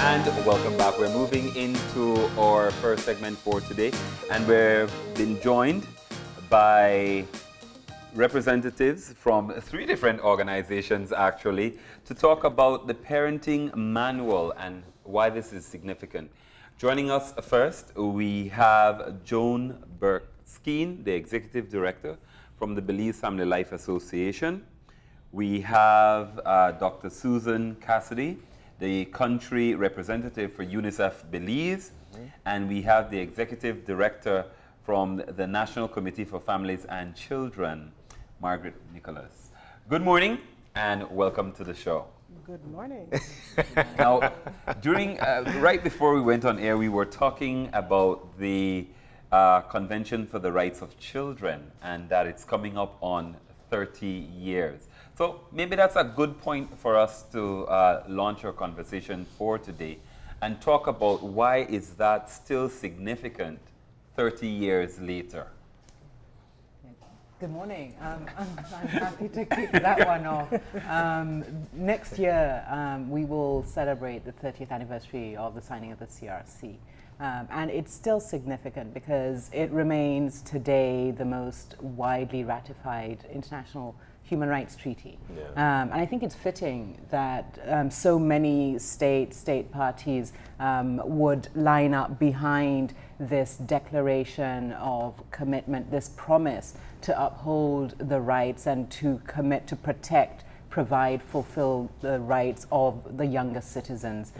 And welcome back. We're moving into our first segment for today, and we've been joined by representatives from 3 different organizations actually to talk about the parenting manual and why this is significant. Joining us first, we have Joan Burke Skeen, the Executive Director from the Belize Family Life Association. We have Dr. Susan Kassede, the country representative for UNICEF Belize, and we have the Executive Director from the National Committee for Families and Children, Margaret Nicholas. Good morning and welcome to the show. Good morning. Now, right before we went on air, we were talking about the Convention for the Rights of Children and that it's coming up on 30 years. So maybe that's a good point for us to launch our conversation for today and talk about why is that still significant 30 years later. Good morning. I'm happy to kick that one off. Next year, we will celebrate the 30th anniversary of the signing of the CRC. And it's still significant because it remains today the most widely ratified international human rights treaty. Yeah. And I think it's fitting that so many state parties would line up behind this declaration of commitment, this promise to uphold the rights and to commit to protect, provide, fulfill the rights of the youngest citizens,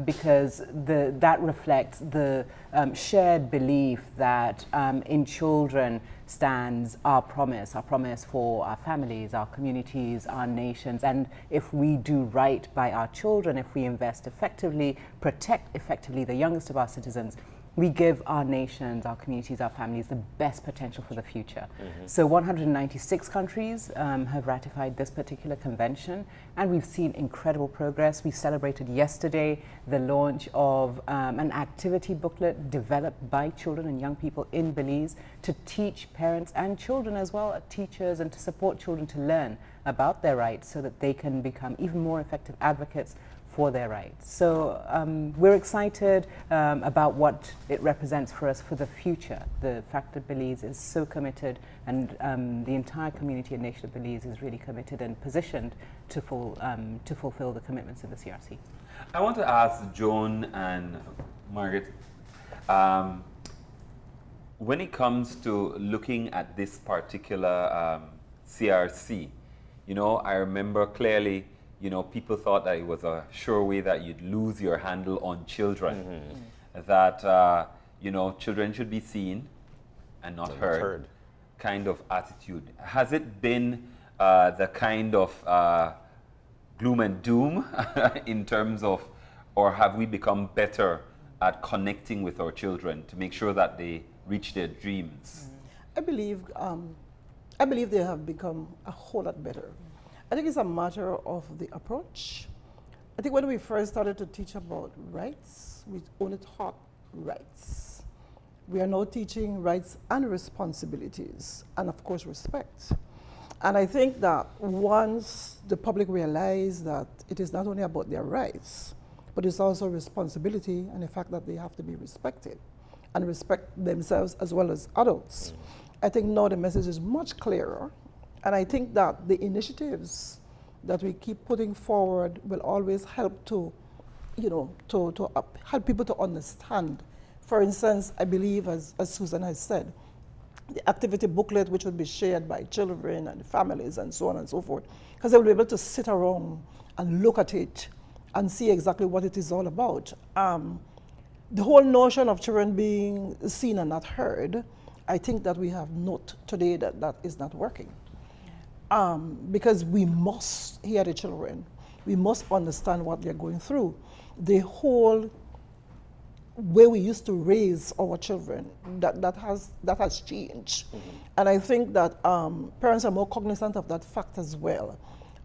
because that reflects the shared belief that in children stands our promise for our families, our communities, our nations. And if we do right by our children, if we invest effectively, protect effectively the youngest of our citizens, we give our nations, our communities, our families the best potential for the future. So 196 countries have ratified this particular convention, and we've seen incredible progress. We celebrated yesterday the launch of an activity booklet developed by children and young people in Belize to teach parents and children as well, teachers, and to support children to learn about their rights so that they can become even more effective advocates for their rights. So we're excited about what it represents for us for the future. The fact that Belize is so committed and the entire community and nation of Belize is really committed and positioned to fulfill the commitments of the CRC. I want to ask Joan and Margaret, when it comes to looking at this particular CRC, I remember clearly people thought that it was a sure way that you'd lose your handle on children, that, children should be seen and not heard kind of attitude. Has it been the kind of gloom and doom in terms of, or have we become better at connecting with our children to make sure that they reach their dreams? I believe they have become a whole lot better. I think it's a matter of the approach. I think when we first started to teach about rights, we only taught rights. We are now teaching rights and responsibilities, and of course respect. And I think that once the public realize that it is not only about their rights, but it's also responsibility and the fact that they have to be respected and respect themselves as well as adults. I think now the message is much clearer. And I think that the initiatives that we keep putting forward will always help to, help people to understand. For instance, I believe, as Susan has said, the activity booklet, which would be shared by children and families and so on and so forth, because they will be able to sit around and look at it and see exactly what it is all about. The whole notion of children being seen and not heard, I think that we have note today that is not working. Because we must hear the children. We must understand what they're going through. The whole way we used to raise our children, that has changed. And I think that parents are more cognizant of that fact as well.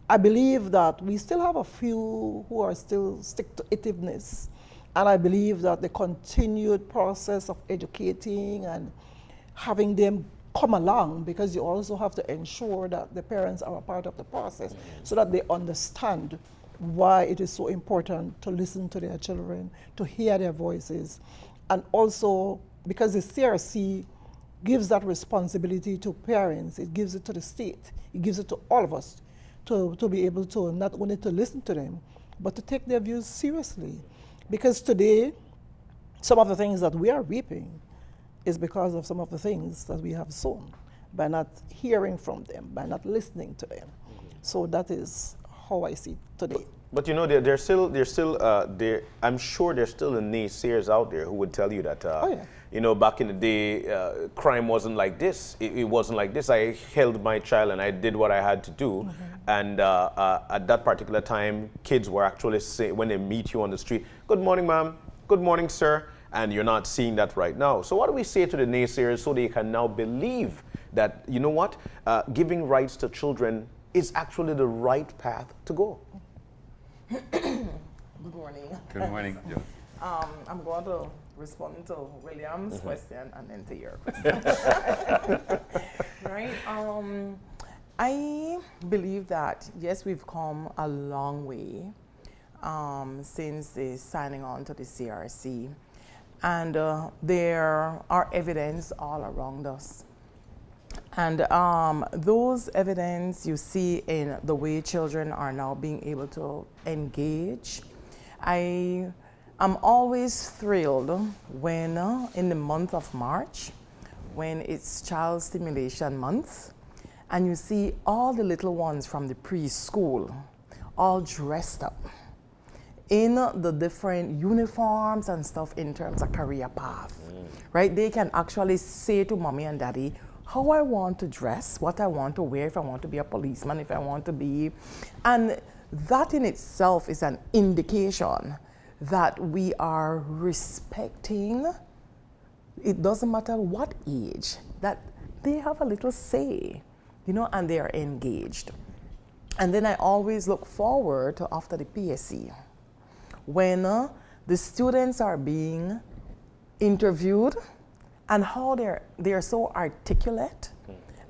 I believe that we still have a few who are still stick-to-itiveness, and I believe that the continued process of educating and having them come along, because you also have to ensure that the parents are a part of the process so that they understand why it is so important to listen to their children, to hear their voices, and also because the CRC gives that responsibility to parents, it gives it to the state, it gives it to all of us to be able to not only to listen to them, but to take their views seriously. Because today, some of the things that we are reaping is because of some of the things that we have sown, by not hearing from them, by not listening to them. So that is how I see it today. But you know, I'm sure there's still the naysayers out there who would tell you that, you know, back in the day, crime wasn't like this. It wasn't like this. I held my child and I did what I had to do. And at that particular time, kids were actually saying, when they meet you on the street, "Good morning, ma'am. Good morning, sir." And you're not seeing that right now. So what do we say to the naysayers so they can now believe that, you know what, giving rights to children is actually the right path to go? Good morning. Good morning, Joan. I'm going to respond to William's question and then to your question. Right? I believe that, yes, we've come a long way since the signing on to the CRC. And there are evidence all around us. And those evidence you see in the way children are now being able to engage. I am always thrilled when in the month of March, when it's Child Stimulation Month, and you see all the little ones from the preschool all dressed up in the different uniforms and stuff in terms of career path, right? They can actually say to mommy and daddy, how I want to dress, what I want to wear, if I want to be a policeman, if I want to be, and that in itself is an indication that we are respecting, it doesn't matter what age, that they have a little say, you know, and they are engaged. And then I always look forward to after the PSC, when the students are being interviewed and how they're so articulate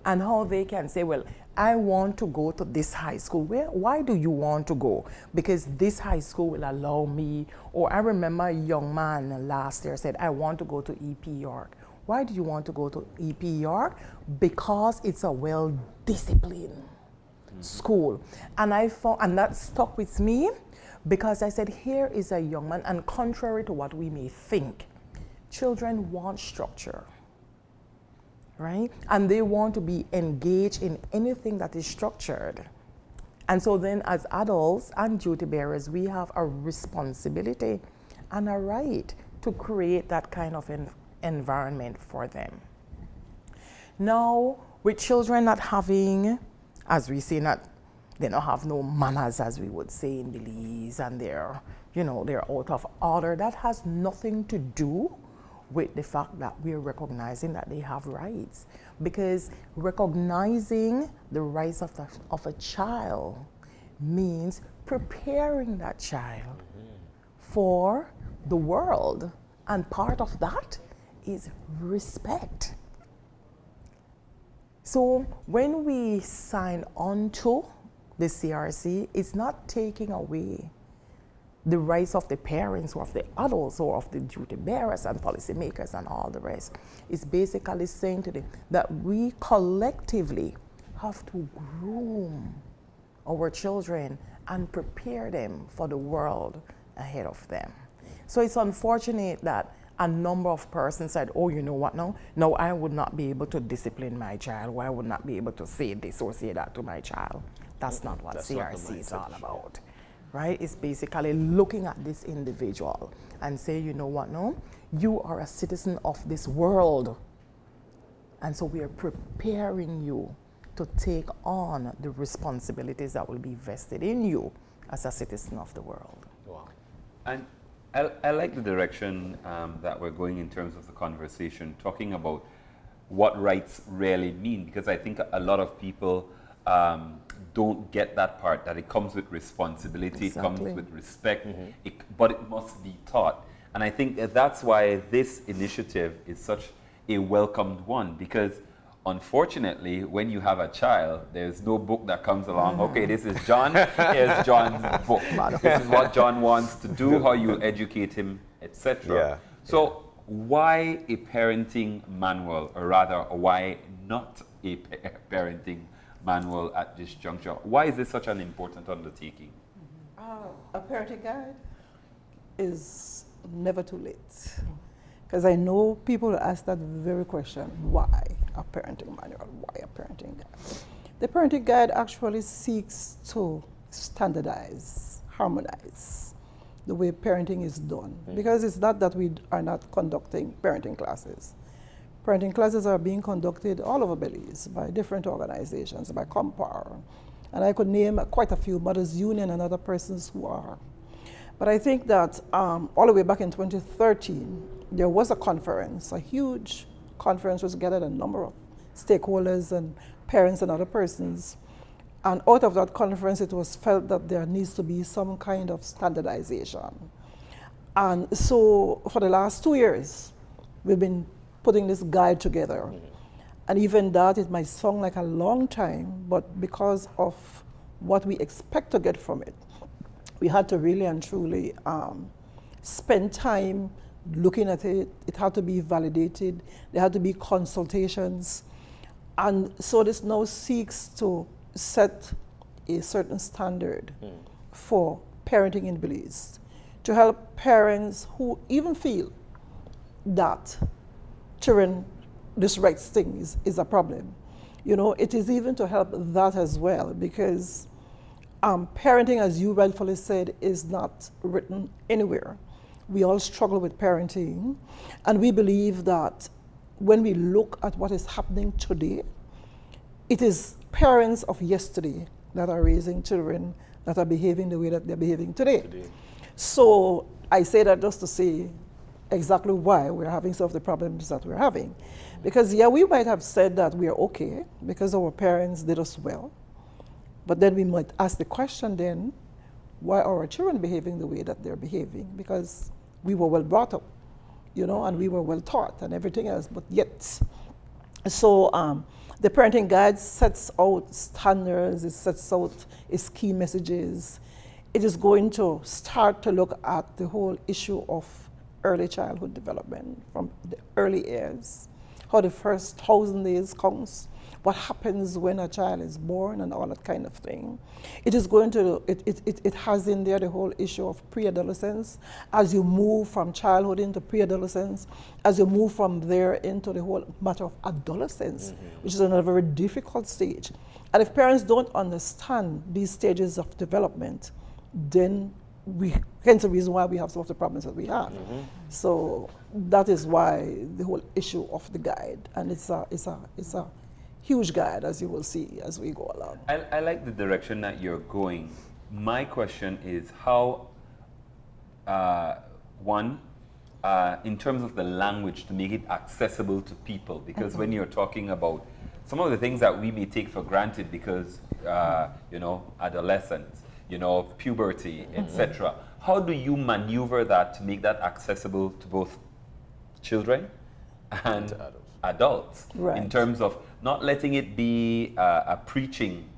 and how they can say, well, I want to go to this high school. Why do you want to go? Because this high school will allow me. Or I remember a young man last year said, I want to go to EP York. Why do you want to go to EP York? Because it's a well-disciplined school. And I found, and that stuck with me, because I said, here is a young man, and contrary to what we may think, children want structure, right? And they want to be engaged in anything that is structured. And so then as adults and duty bearers, we have a responsibility and a right to create that kind of environment for them. Now, with children not having, as we say, they don't have no manners, as we would say in Belize, and they're out of order. That has nothing to do with the fact that we're recognizing that they have rights. Because recognizing the rights of a child means preparing that child for the world. And part of that is respect. So when we sign on to the CRC, it's not taking away the rights of the parents or of the adults or of the duty bearers and policymakers and all the rest. It's basically saying to them that we collectively have to groom our children and prepare them for the world ahead of them. So it's unfortunate that a number of persons said, oh, you know what now? No, I would not be able to discipline my child, or I would not be able to say this or say that to my child. That's not what CRC is all about, right? It's basically looking at this individual and say, you know what now? You are a citizen of this world. And so we are preparing you to take on the responsibilities that will be vested in you as a citizen of the world. Wow. And I like the direction that we're going in terms of the conversation, talking about what rights really mean, because I think a lot of people don't get that part, that it comes with responsibility, It comes with respect, but it must be taught. And I think that's why this initiative is such a welcomed one, because unfortunately, when you have a child, there's no book that comes along. Okay, this is John. Here's John's book. This is what John wants to do, how you educate him, etc. Yeah. So why a parenting manual, or rather, why not a parenting manual at this juncture? Why is this such an important undertaking? A parenting guide is never too late. Because I know people ask that very question, why a parenting manual, why a parenting guide? The parenting guide actually seeks to standardize, harmonize the way parenting is done. Because it's not that we are not conducting parenting classes. Parenting classes are being conducted all over Belize by different organizations, by Compar. And I could name quite a few, Mothers Union and other persons who are. But I think that all the way back in 2013, there was a conference, a huge conference which gathered a number of stakeholders and parents and other persons. And out of that conference, it was felt that there needs to be some kind of standardization. And so for the last 2 years, we've been putting this guide together. And even that, it might sound like a long time, but because of what we expect to get from it, we had to really and truly spend time looking at it. It had to be validated. There had to be consultations. And so this now seeks to set a certain standard for parenting in Belize, to help parents who even feel that children disrespect things is a problem. You know, it is even to help that as well, because parenting, as you rightfully said, is not written anywhere. We all struggle with parenting, and we believe that when we look at what is happening today, it is parents of yesterday that are raising children that are behaving the way that they're behaving today. So I say that just to say exactly why we're having some of the problems that we're having. Because yeah, we might have said that we're okay because our parents did us well, but then we might ask the question then, why are our children behaving the way that they're behaving? Because we were well brought up, you know, and we were well taught and everything else, but yet. So the parenting guide sets out standards, it sets out its key messages. It is going to start to look at the whole issue of early childhood development from the early years, how the first 1,000 days counts, what happens when a child is born and all that kind of thing. It is going to, it has in there the whole issue of pre-adolescence, as you move from childhood into pre-adolescence, as you move from there into the whole matter of adolescence, which is another very difficult stage. And if parents don't understand these stages of development, then hence the reason why we have some of the problems that we have. So that is why the whole issue of the guide, and it's a huge guide, as you will see as we go along. I like the direction that you're going. My question is how, in terms of the language, to make it accessible to people, because when you're talking about some of the things that we may take for granted because, you know, adolescence, you know, puberty, etc. How do you maneuver that to make that accessible to both children and adults, right, in terms of not letting it be a preaching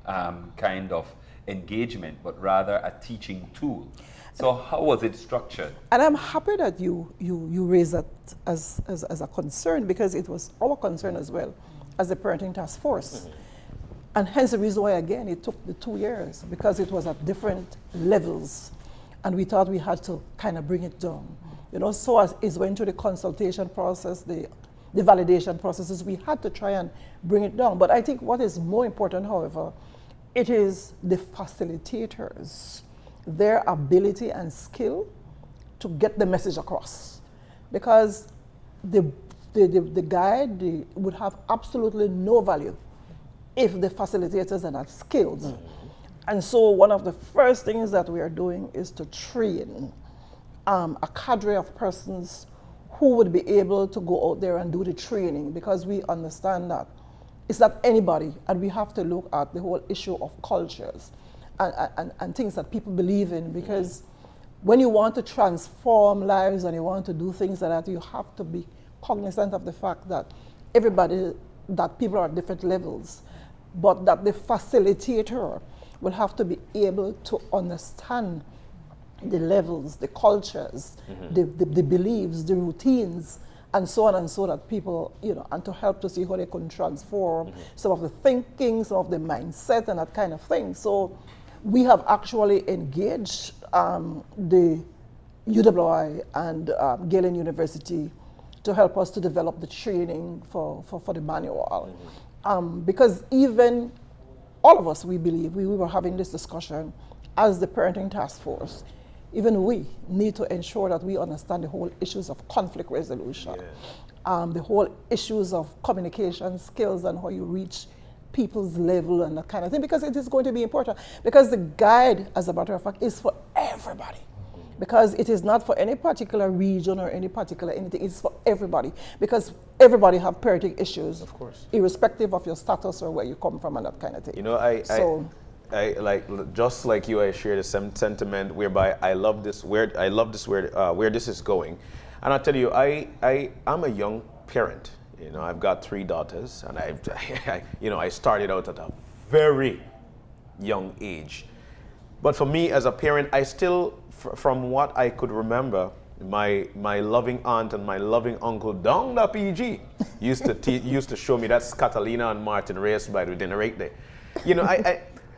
kind of engagement, but rather a teaching tool? So how was it structured? And I'm happy that you raised that as a concern, because it was our concern as well as the parenting task force. And hence the reason why, again, it took the 2 years, because it was at different levels. And we thought we had to kind of bring it down. You know, so as it went through the consultation process, the validation processes, we had to try and bring it down. But I think what is more important, however, it is the facilitators, their ability and skill to get the message across. Because the guide would have absolutely no value if the facilitators are not skilled. And so one of the first things that we are doing is to train a cadre of persons who would be able to go out there and do the training, because we understand that it's not anybody, and we have to look at the whole issue of cultures and things that people believe in, because when you want to transform lives and you want to do things like that, you have to be cognizant of the fact that everybody that people are at different levels, but that the facilitator will have to be able to understand the levels, the cultures, the beliefs, the routines, and so on, and so that people, and to help to see how they can transform some of the thinking, some of the mindset, and that kind of thing. So we have actually engaged the UWI and Galen University to help us to develop the training for the manual. Because even all of us, we believe, we were having this discussion as the parenting task force, even we need to ensure that we understand the whole issues of conflict resolution, the whole issues of communication skills and how you reach people's level and that kind of thing, because it is going to be important. Because the guide, as a matter of fact, is for everybody. Because it is not for any particular region or any particular anything, it's for everybody. Because everybody have parenting issues, of course, irrespective of your status or where you come from and that kind of thing. I like, just like you, I share the same sentiment whereby I love this where this is going. And I'll tell you, I'm a young parent. I've got 3 daughters, and I started out at a very young age. But for me as a parent, I still, from what I could remember, my loving aunt and my loving uncle down the PG used to show me that's Catalina and Martin Reyes by the dinner right there.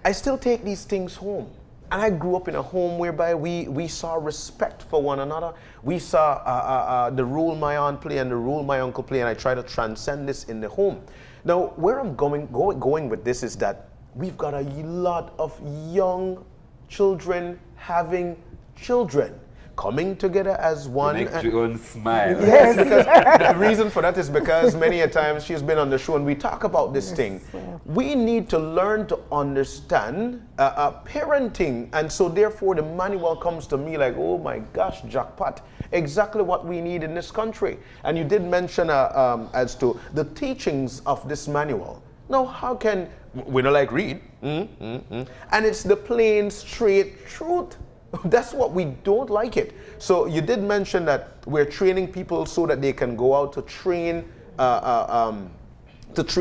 I still take these things home. And I grew up in a home whereby we saw respect for one another. We saw the role my aunt play and the role my uncle play, and I try to transcend this in the home. Now, where I'm going with this is that we've got a lot of young children having children, coming together as one. Make Joan smile. Yes, because the reason for that is because many a times she's been on the show and we talk about this thing. We need to learn to understand parenting, and so therefore the manual comes to me like, oh my gosh, jackpot, exactly what we need in this country. And you did mention as to the teachings of this manual. Now, how can we don't like read? And it's the plain, straight truth. That's what we don't like it. So you did mention that we're training people so that they can go out to train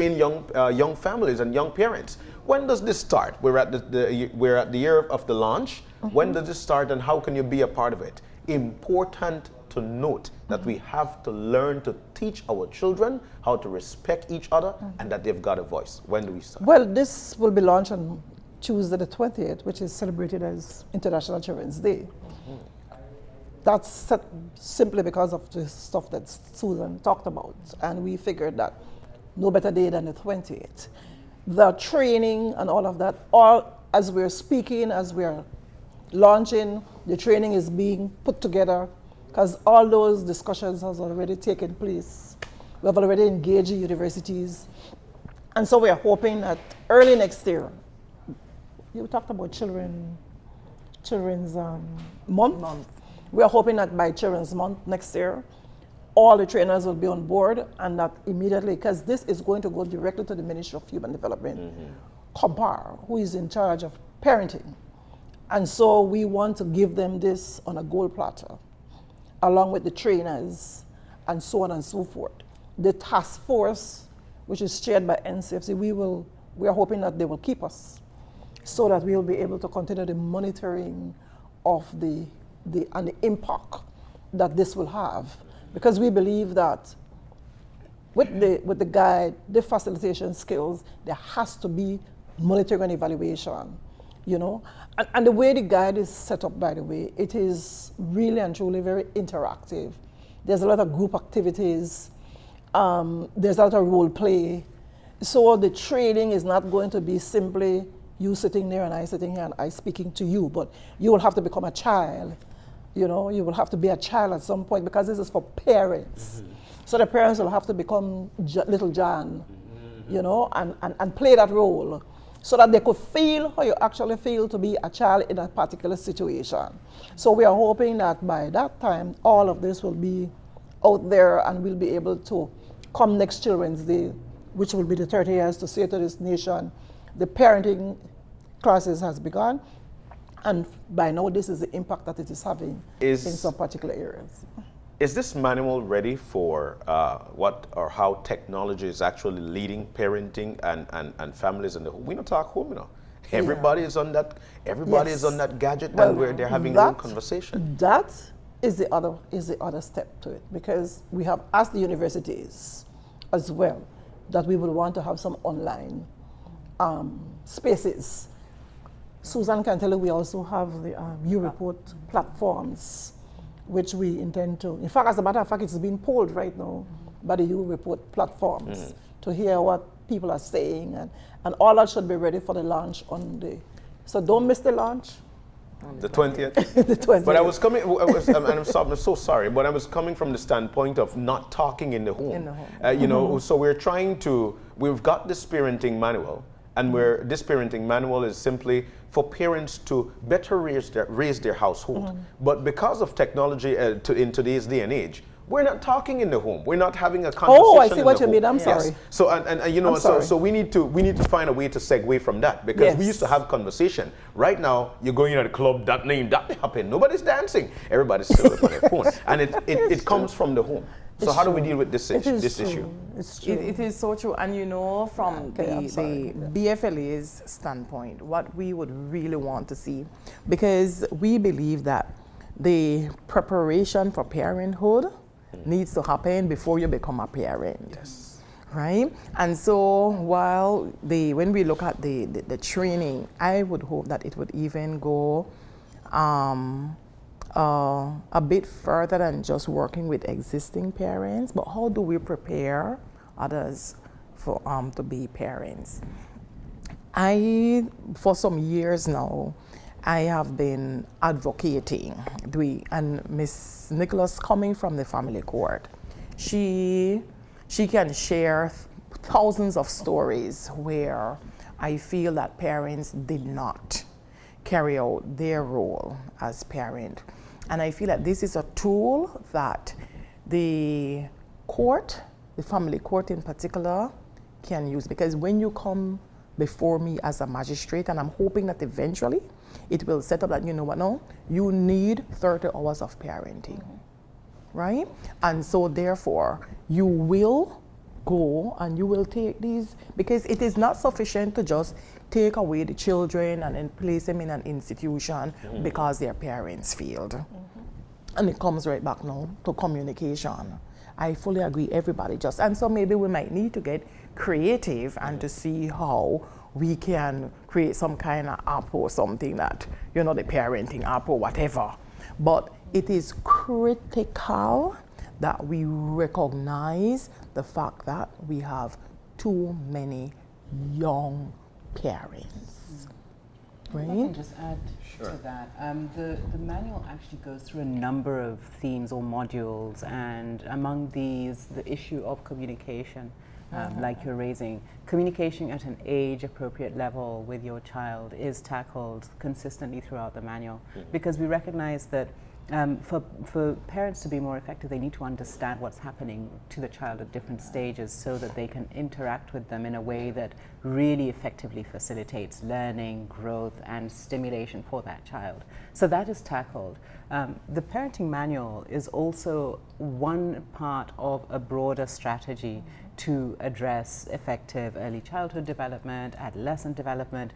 young families and young parents. When does this start? We're at the year of the launch. When does this start, and how can you be a part of it? Important to note that we have to learn to teach our children how to respect each other and that they've got a voice. When do we start? Well, this will be launched on Tuesday the 20th, which is celebrated as International Children's Day. That's simply because of the stuff that Susan talked about, and we figured that no better day than the 20th. The training and all of that, all as we're speaking, as we're launching, the training is being put together, because all those discussions has already taken place. We have already engaged the universities, and so we are hoping that early next year. You talked about children's month. We are hoping that by Children's Month next year, all the trainers will be on board, and that immediately, because this is going to go directly to the Ministry of Human Development, Compar, who is in charge of parenting. And so we want to give them this on a gold platter, along with the trainers, and so on and so forth. The task force, which is chaired by NCFC, we are hoping that they will keep us, so that we will be able to continue the monitoring of the impact that this will have. Because we believe that with the guide, the facilitation skills, there has to be monitoring and evaluation, And the way the guide is set up, by the way, it is really and truly very interactive. There's a lot of group activities, there's a lot of role play. So the training is not going to be simply you sitting there and I sitting here and I speaking to you, but you will have to become a child. You will have to be a child at some point, because this is for parents. So the parents will have to become little John, and play that role, so that they could feel how you actually feel to be a child in a particular situation. So we are hoping that by that time, all of this will be out there, and we'll be able to come next Children's Day, which will be the 30 years, to say to this nation, the parenting crisis has begun, and by now this is the impact that it is having in some particular areas. Is this manual ready for what or how technology is actually leading parenting and families in the home? We don't talk home, you know. Everybody is on that. Everybody is on that gadget, and where they're having their own conversation. That is the other step to it, because we have asked the universities as well that we would want to have some online spaces. Susan can tell you we also have the U-Report platforms, which we intend to. In fact, as a matter of fact, it's being polled right now by the U-Report platforms to hear what people are saying, and all that should be ready for the launch on the. So don't miss the launch. The 20th? The 20th. But I was coming, I'm so sorry, but I was coming from the standpoint of not talking in the home. In the home. You know, so we've got this parenting manual, and this parenting manual is simply for parents to better raise their household. But because of technology in today's day and age, we're not talking in the home. We're not having a conversation. Oh, I see what you home. mean. I'm Yes. sorry. So and you know, so we need to find a way to segue from that, because we used to have conversation. Right now, you're going to the club, that happened. Nobody's dancing. Everybody's still on their phone, and it comes from the home. So how do we deal with this issue? It's true. It is so true. And you know, from the BFLA's standpoint, what we would really want to see, because we believe that the preparation for parenthood needs to happen before you become a parent. Yes. Right? And so when we look at the training, I would hope that it would even go a bit further than just working with existing parents, but how do we prepare others for to be parents? For some years now, I have been advocating, and Miss Nicholas, coming from the family court, she can share thousands of stories where I feel that parents did not carry out their role as parent. And I feel that this is a tool that the court, the family court in particular, can use. Because when you come before me as a magistrate, and I'm hoping that eventually it will set up that, you know what, no, you need 30 hours of parenting, right? And so therefore, you will go and you will take these, because it is not sufficient to just take away the children and then place them in an institution because their parents failed. And it comes right back now to communication. I fully agree, everybody just, and so maybe we might need to get creative and to see how we can create some kind of app or something that, you know, the parenting app or whatever. But it is critical that we recognize the fact that we have too many young parents. Right? If I can just add to that. The manual actually goes through a number of themes or modules, and among these, the issue of communication, like you're raising. Communication at an age-appropriate level with your child is tackled consistently throughout the manual, because we recognize that for parents to be more effective, they need to understand what's happening to the child at different stages so that they can interact with them in a way that really effectively facilitates learning, growth, and stimulation for that child. So that is tackled. The parenting manual is also one part of a broader strategy to address effective early childhood development, adolescent development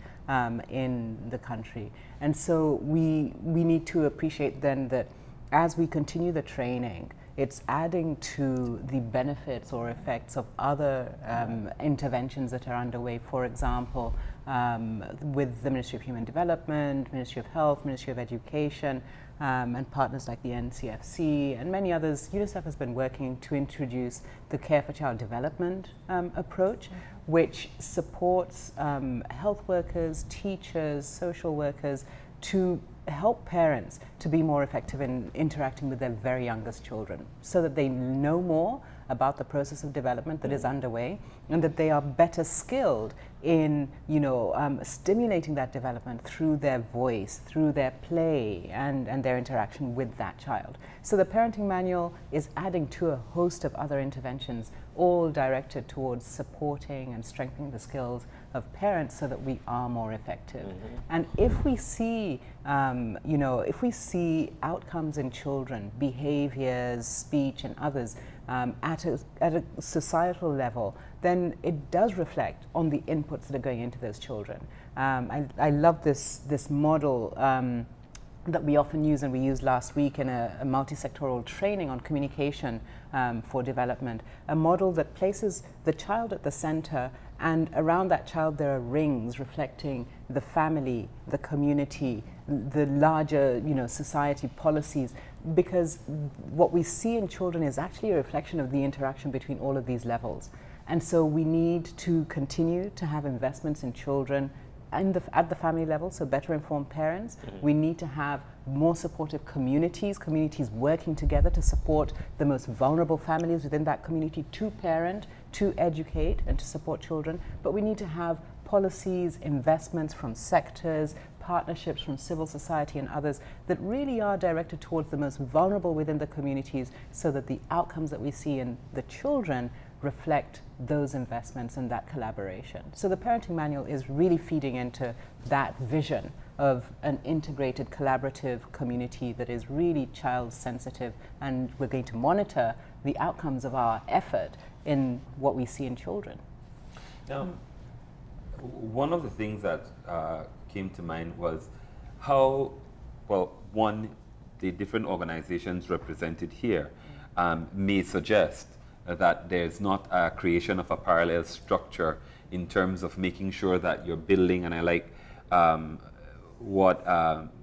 in the country. And so we need to appreciate then that as we continue the training, it's adding to the benefits or effects of other interventions that are underway. For example, with the Ministry of Human Development, Ministry of Health, Ministry of Education, and partners like the NCFC and many others, UNICEF has been working to introduce the Care for Child Development approach, which supports health workers, teachers, social workers to help parents to be more effective in interacting with their very youngest children, so that they know more about the process of development that is underway, and that they are better skilled in, stimulating that development through their voice, through their play, and their interaction with that child. So the parenting manual is adding to a host of other interventions all directed towards supporting and strengthening the skills of parents so that we are more effective. And if we see, if we see outcomes in children, behaviors, speech, and others at a societal level, then it does reflect on the inputs that are going into those children. I love this model that we often use, and we used last week in a multi-sectoral training on communication for development, a model that places the child at the center, and around that child there are rings reflecting the family, the community, the larger society policies, because what we see in children is actually a reflection of the interaction between all of these levels. And so we need to continue to have investments in children at the family level, so better informed parents. We need to have more supportive communities working together to support the most vulnerable families within that community to parent, to educate, and to support children. But we need to have policies, investments from sectors, partnerships from civil society and others that really are directed towards the most vulnerable within the communities, so that the outcomes that we see in the children reflect those investments and that collaboration. So the parenting manual is really feeding into that vision of an integrated collaborative community that is really child sensitive, and we're going to monitor the outcomes of our effort in what we see in children. Now, one of the things that came to mind was how, one, the different organizations represented here may suggest that there's not a creation of a parallel structure in terms of making sure that you're building, and I like what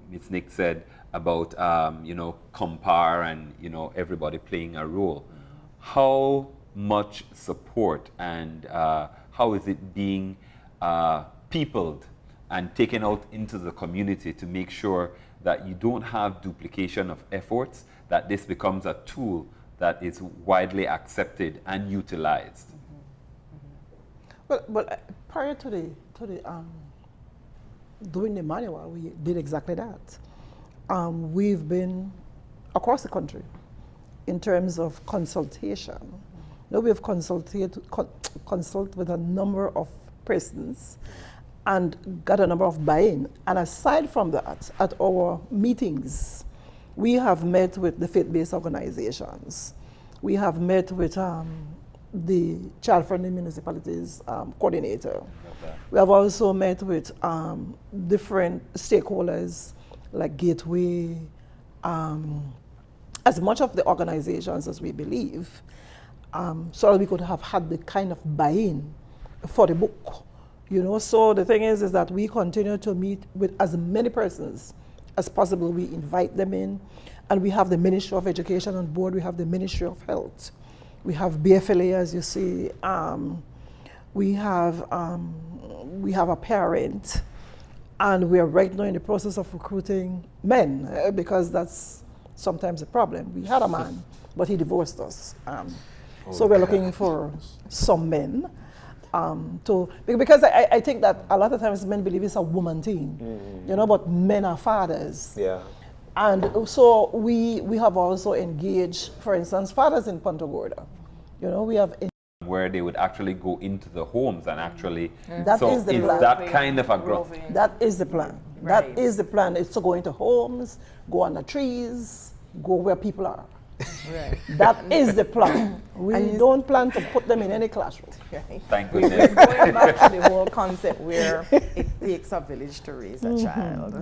Ms. Nick said about compare and everybody playing a role. How much support and how is it being peopled and taken out into the community to make sure that you don't have duplication of efforts, that this becomes a tool that is widely accepted and utilized? Well, prior to the doing the manual, we did exactly that. We've been across the country in terms of consultation. Now we've consult with a number of persons and got a number of buy-in. And aside from that, at our meetings, we have met with the faith-based organizations. We have met with the child-friendly municipalities coordinator. Okay. We have also met with different stakeholders like Gateway, as much of the organizations as we believe, so that we could have had the kind of buy-in for the book. So the thing is that we continue to meet with as many persons as possible. We invite them in, and we have the Ministry of Education on board. We have the Ministry of Health. We have BFLA, as you see. We have a parent, and we are right now in the process of recruiting men, because that's sometimes a problem. We had a man, but he divorced us. So we're looking for some men. Because I think that a lot of times men believe it's a woman thing, but men are fathers. Yeah. And so we have also engaged, for instance, fathers in Punta Gorda. We have where they would actually go into the homes and actually. That so is the plan. That kind of a growth. That is the plan. Right. That is the plan. It's to go into homes, go under trees, go where people are. Right. That is the plan. We don't plan to put them in any classroom. Right. Thank goodness. Going back to the whole concept where it takes a village to raise a child,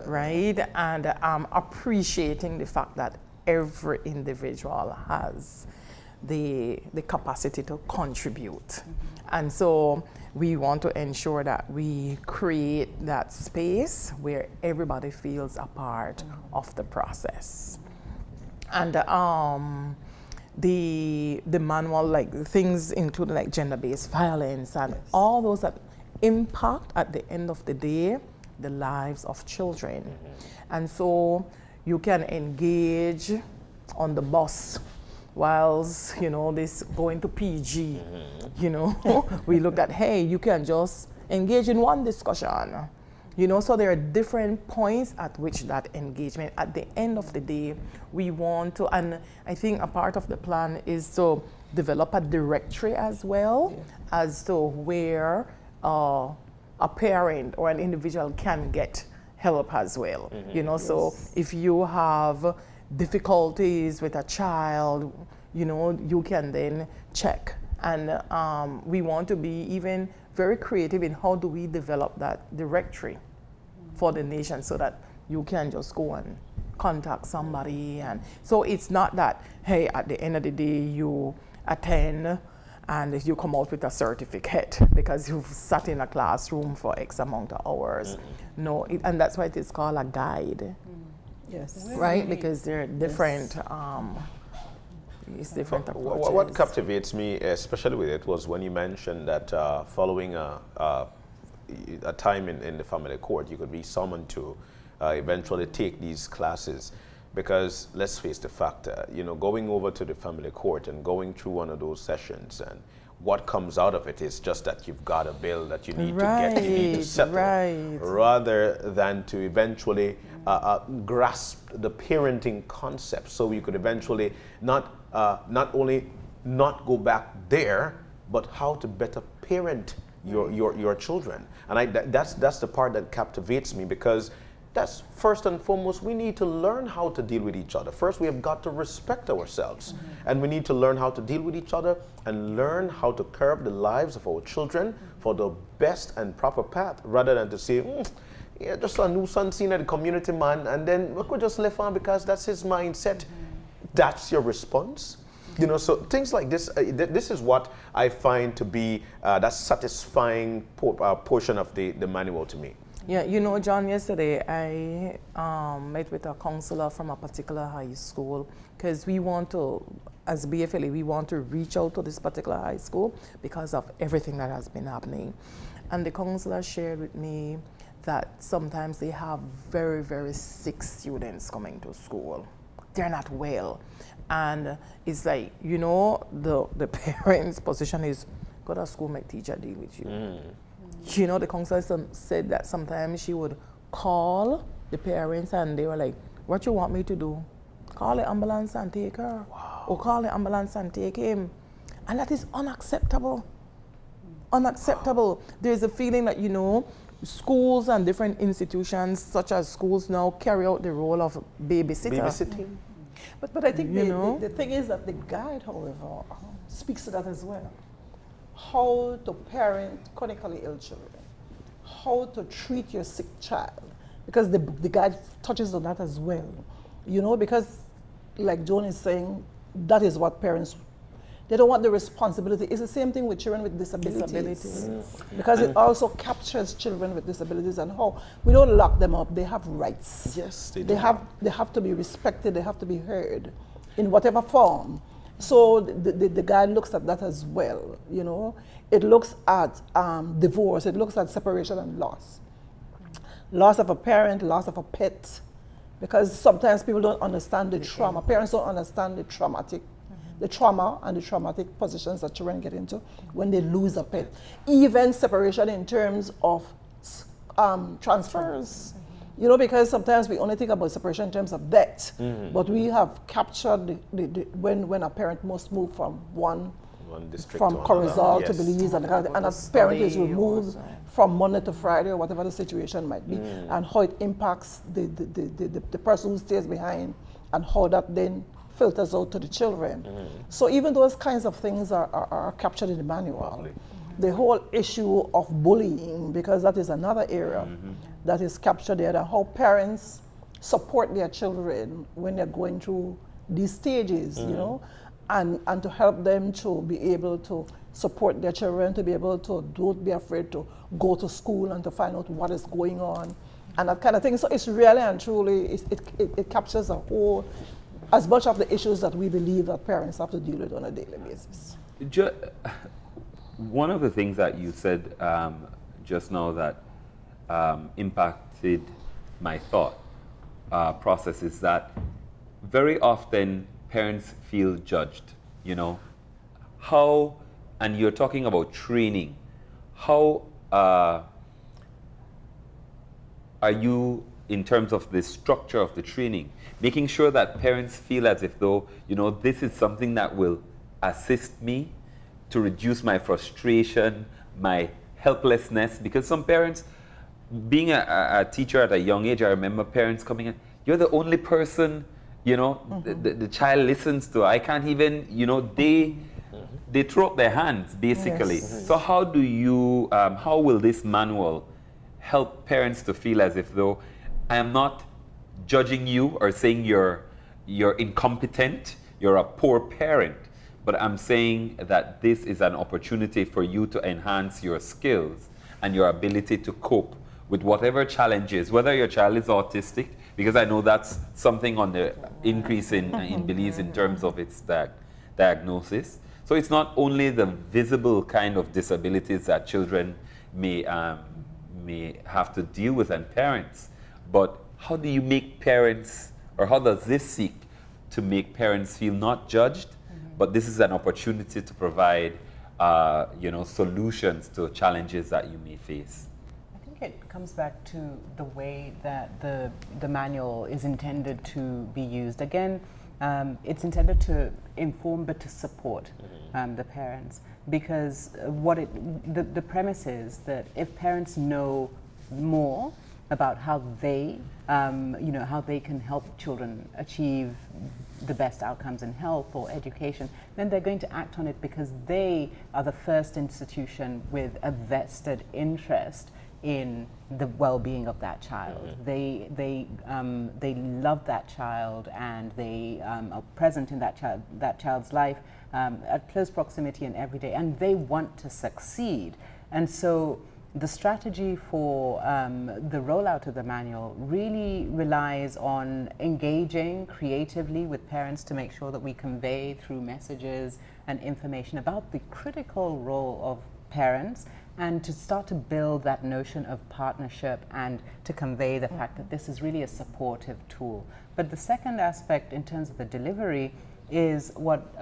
right? And appreciating the fact that every individual has the capacity to contribute. And so we want to ensure that we create that space where everybody feels a part of the process. And the manual, like things including like gender-based violence and all those that impact at the end of the day the lives of children. And so you can engage on the bus whilst this going to PG. We looked at, hey, you can just engage in one discussion. So there are different points at which that engagement, at the end of the day, we want to, and I think a part of the plan is to develop a directory as well as to where a parent or an individual can get help as well. You know, so if you have difficulties with a child, you know, you can then check. And we want to be even very creative in how do we develop that directory for the nation so that you can just go and contact somebody. And so it's not that, hey, at the end of the day, you attend and you come out with a certificate because you've sat in a classroom for X amount of hours. No, and that's why it is called a guide. Yes. Right? Because they're different. It's different approaches. What captivates me, especially with it, was when you mentioned that following a time in the family court, you could be summoned to eventually take these classes. Because let's face the fact, you know, going over to the family court and going through one of those sessions, and what comes out of it is just that you've got a bill that you need to get, you need to settle, rather than to eventually grasp the parenting concept, so you could eventually not only not go back there, but how to better parent your children. And that's the part that captivates me, because that's first and foremost, we need to learn how to deal with each other. First, we have got to respect ourselves. And we need to learn how to deal with each other and learn how to curb the lives of our children for the best and proper path, rather than to say, yeah, just a new son seen at the community man, and then we could just live on because that's his mindset. That's your response. You know, so things like this, this is what I find to be that satisfying portion of the manual to me. Yeah, you know, John, yesterday I met with a counselor from a particular high school, because we want to, as BFLA, we want to reach out to this particular high school because of everything that has been happening. And the counselor shared with me that sometimes they have very, very sick students coming to school. They're not well. And it's like, you know, the parents' position is, go to school, make teacher deal with you. You know, the counselor said that sometimes she would call the parents and they were like, what you want me to do? Call the ambulance and take her. Wow. Or call the ambulance and take him. And that is unacceptable. Unacceptable. Wow. There's a feeling that, you know, schools and different institutions, such as schools now, carry out the role of babysitter. Babysitting. But I think the thing is that the guide, however, speaks to that as well. How to parent chronically ill children, how to treat your sick child, because the guide touches on that as well. You know, because like Joan is saying, that is what parents, they don't want the responsibility. It's the same thing with children with disabilities. Because it also captures children with disabilities and how we don't lock them up. They have rights. Yes, they have to be respected. They have to be heard in whatever form. So the guide looks at that as well, you know. It looks at divorce, it looks at separation and loss. Loss of a parent, loss of a pet, because sometimes people don't understand the trauma. Parents don't understand the trauma and the traumatic positions that children get into when they lose a pet. Even separation in terms of transfers. You know, because sometimes we only think about separation in terms of death, but we have captured when a parent must move from one district from Kassede to Belize, and a parent is removed from Monday to Friday or whatever the situation might be, and how it impacts the person who stays behind, and how that then filters out to the children. So even those kinds of things are captured in the manual. The whole issue of bullying, because that is another area that is captured there, and how parents support their children when they're going through these stages, you know, and to help them to be able to support their children, to be able to don't be afraid to go to school and to find out what is going on, and that kind of thing. So it's really and truly, it captures a whole, as much of the issues that we believe that parents have to deal with on a daily basis. One of the things that you said just now that impacted my thought process is that very often parents feel judged, you know. How, and you're talking about training, how are you, in terms of the structure of the training, making sure that parents feel as if though, you know, this is something that will assist me to reduce my frustration, my helplessness? Because some parents, being a teacher at a young age, I remember parents coming in, you're the only person, the child listens to. I can't even, they throw up their hands, basically. Yes. So how do you, how will this manual help parents to feel as if though I am not judging you or saying you're incompetent, you're a poor parent, but I'm saying that this is an opportunity for you to enhance your skills and your ability to cope with whatever challenges, whether your child is autistic, because I know that's something on the increase in Belize in terms of its diagnosis. So it's not only the visible kind of disabilities that children may have to deal with, and parents, but how do you make parents, or how does this seek to make parents feel not judged, but this is an opportunity to provide solutions to challenges that you may face? I think it comes back to the way that the manual is intended to be used. Again, it's intended to inform but to support the parents, because the premise is that if parents know more about how they can help children achieve the best outcomes in health or education, then they're going to act on it, because they are the first institution with a vested interest in the well-being of that child. They love that child, and they are present in that child's life at close proximity and every day, and they want to succeed. And so the strategy for the rollout of the manual really relies on engaging creatively with parents to make sure that we convey through messages and information about the critical role of parents, and to start to build that notion of partnership and to convey the fact that this is really a supportive tool. But the second aspect in terms of the delivery is what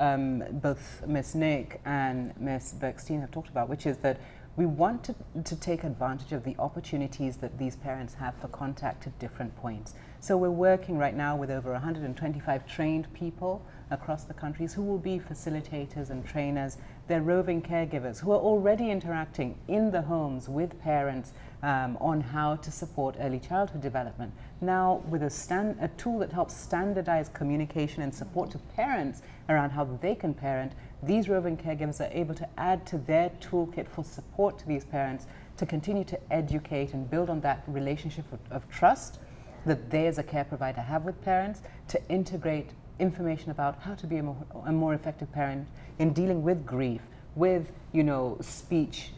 both Ms. Nick and Ms. Burke have talked about, which is that we want to take advantage of the opportunities that these parents have for contact at different points. So we're working right now with over 125 trained people across the countries who will be facilitators and trainers. They're roving caregivers who are already interacting in the homes with parents on how to support early childhood development. Now, with a tool that helps standardize communication and support to parents around how they can parent, these roving caregivers are able to add to their toolkit for support to these parents to continue to educate and build on that relationship of trust that they as a care provider have with parents, to integrate information about how to be a more effective parent in dealing with grief, with speech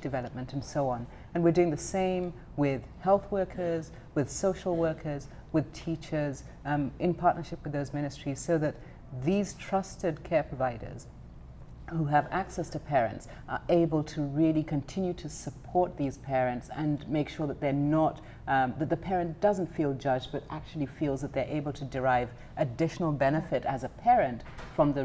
development and so on. And we're doing the same with health workers, with social workers, with teachers, in partnership with those ministries, so that these trusted care providers who have access to parents are able to really continue to support these parents and make sure that they're not, that the parent doesn't feel judged, but actually feels that they're able to derive additional benefit as a parent from the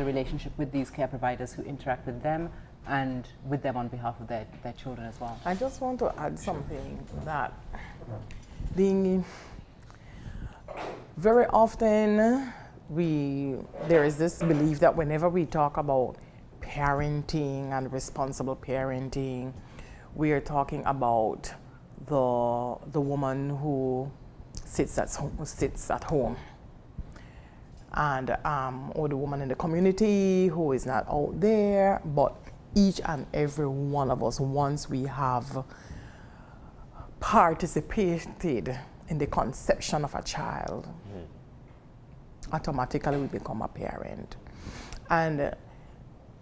relationship with these care providers who interact with them and with them on behalf of their children as well. I just want to add something, that very often there is this belief that whenever we talk about parenting and responsible parenting, we are talking about the woman who sits at home, and or the woman in the community who is not out there. But each and every one of us, once we have participated in the conception of a child, automatically we become a parent. And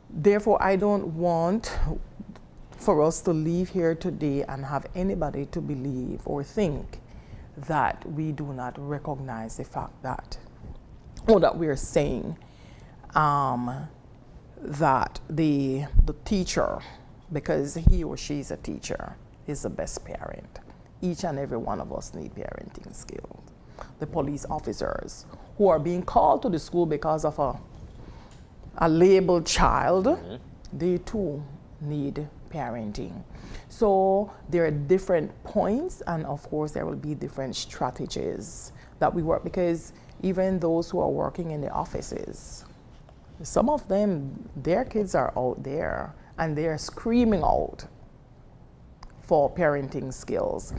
therefore, I don't want for us to leave here today and have anybody to believe or think that we do not recognize the fact that, or that we are saying that the teacher, because he or she is a teacher, is the best parent. Each and every one of us need parenting skills. The police officers who are being called to the school because of a labeled child, they too need parenting. So there are different points, and of course there will be different strategies that we work, because even those who are working in the offices, some of them, their kids are out there and they are screaming out for parenting skills.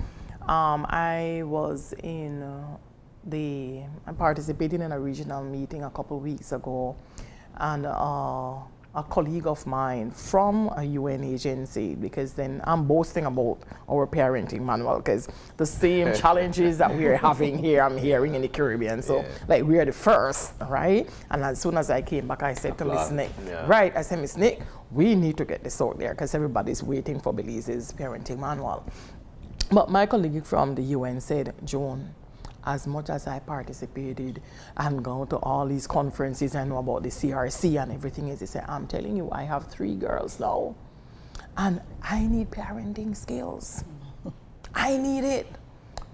I was I participated in a regional meeting a couple of weeks ago, and a colleague of mine from a UN agency, because then I'm boasting about our parenting manual, because the same challenges that we're having here, I'm hearing in the Caribbean. So like we're the first, right? And as soon as I came back, I said to Miss Nick, right, I said, Miss Nick, we need to get this out there because everybody's waiting for Belize's parenting manual. But my colleague from the UN said, Joan, as much as I participated and gone to all these conferences, I know about the CRC and everything else, he said, I'm telling you, I have 3 girls now, and I need parenting skills. I need it,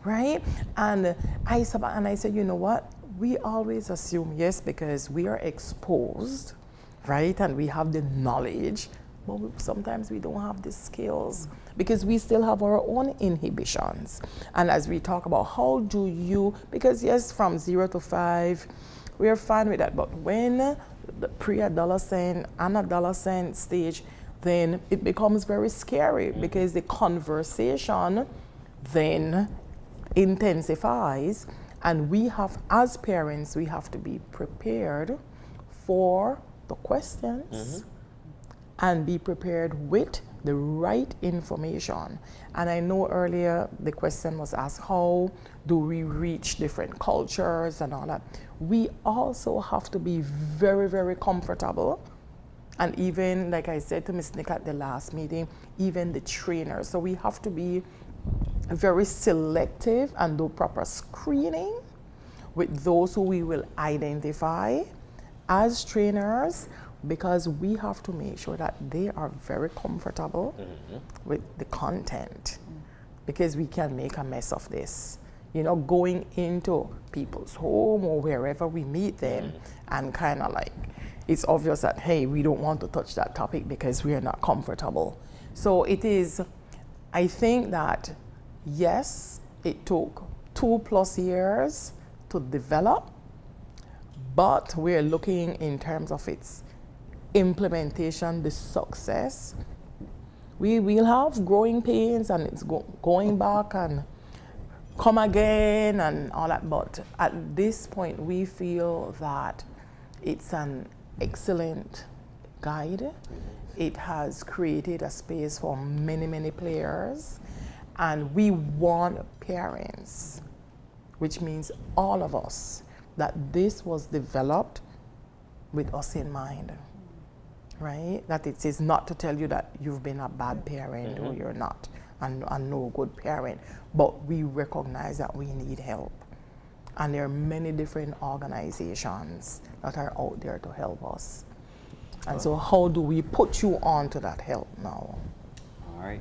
right? And I said, you know what? We always assume, yes, because we are exposed, right? And we have the knowledge, but sometimes we don't have the skills because we still have our own inhibitions. And as we talk about how do you, because yes, from 0 to 5, we're fine with that, but when the pre-adolescent and adolescent stage, then it becomes very scary because the conversation then intensifies, and we have, as parents, we have to be prepared for the questions and be prepared with the right information. And I know earlier the question was asked, how do we reach different cultures and all that? We also have to be very, very comfortable. And even, like I said to Ms. Nick at the last meeting, even the trainers. So we have to be very selective and do proper screening with those who we will identify as trainers, because we have to make sure that they are very comfortable with the content, because we can make a mess of this. You know, going into people's home or wherever we meet them and kind of like, it's obvious that, hey, we don't want to touch that topic because we are not comfortable. So it is, I think that, yes, it took 2+ years to develop, but we're looking in terms of its implementation, the success. We will have growing pains and it's going back and come again and all that, but at this point we feel that it's an excellent guide. It has created a space for many, many players, and we want parents, which means all of us, that this was developed with us in mind. Right? That it is not to tell you that you've been a bad parent or you're not, and no good parent, but we recognize that we need help. And there are many different organizations that are out there to help us. And so how do we put you on to that help now? All right.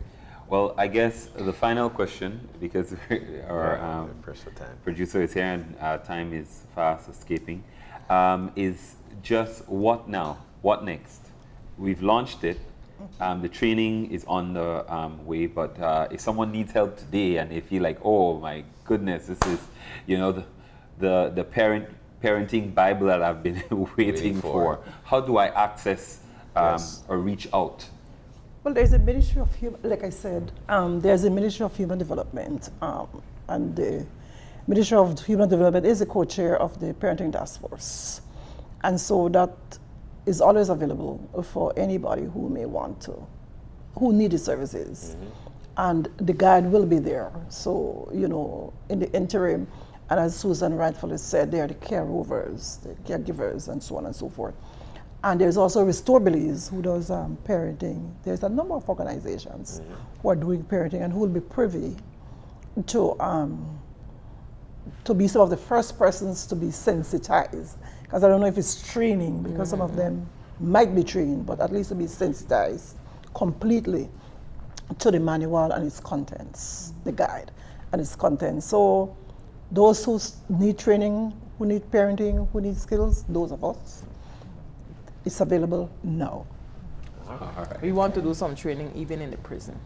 Well, I guess the final question, because our producer is here and time is fast escaping, is just what now? What next? We've launched it. The training is on the way, but if someone needs help today and they feel like, oh my goodness, this is, you know, the parenting Bible that I've been waiting for, how do I access or reach out? Well, there's a Ministry of Human, like I said, there's a Ministry of Human Development, and the Ministry of Human Development is the co-chair of the Parenting Task Force, and so that is always available for anybody who may want to, who need the services. And the guide will be there. So, you know, in the interim, and as Susan rightfully said, they are the caregivers, the caregivers, and so on and so forth. And there's also Restore Belize, who does parenting. There's a number of organizations who are doing parenting and who will be privy to be some of the first persons to be sensitized. Because I don't know if it's training, because some of them might be trained, but at least to be sensitized completely to the manual and its contents, the guide and its contents. So those who need training, who need parenting, who need skills, those of us, it's available now. Right. We want to do some training even in the prison.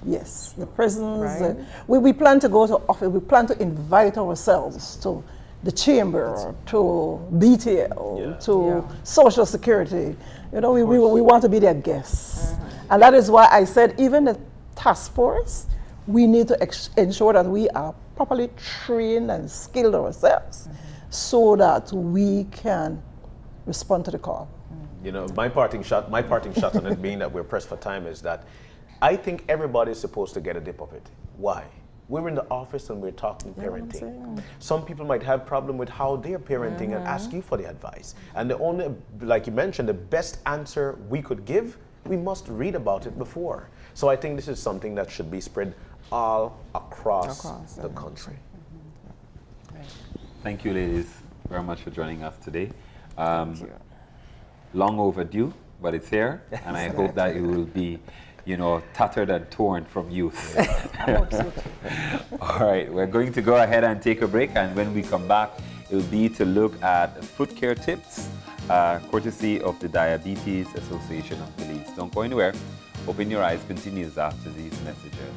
Yes, the prisons. Right. We plan to go to office. We plan to invite ourselves to the chamber to detail Yeah. to social security. You know, we want to be their guests. And that is why I said even the task force, we need to ensure that we are properly trained and skilled ourselves so that we can respond to the call. You know, my parting shot on it, being that we're pressed for time, is that I think everybody's supposed to get a dip of it. Why? We're in the office and we're talking parenting. Some people might have problem with how they're parenting and ask you for the advice. And the only, like you mentioned, the best answer we could give, we must read about it before. So I think this is something that should be spread all across the country. Thank you, ladies, very much for joining us today. Long overdue, but it's here, and I hope that it will be, you know, tattered and torn from youth. All right, we're going to go ahead and take a break, and when we come back, it will be to look at foot care tips, courtesy of the Diabetes Association of Belize. Don't go anywhere. Open Your Eyes continues after these messages.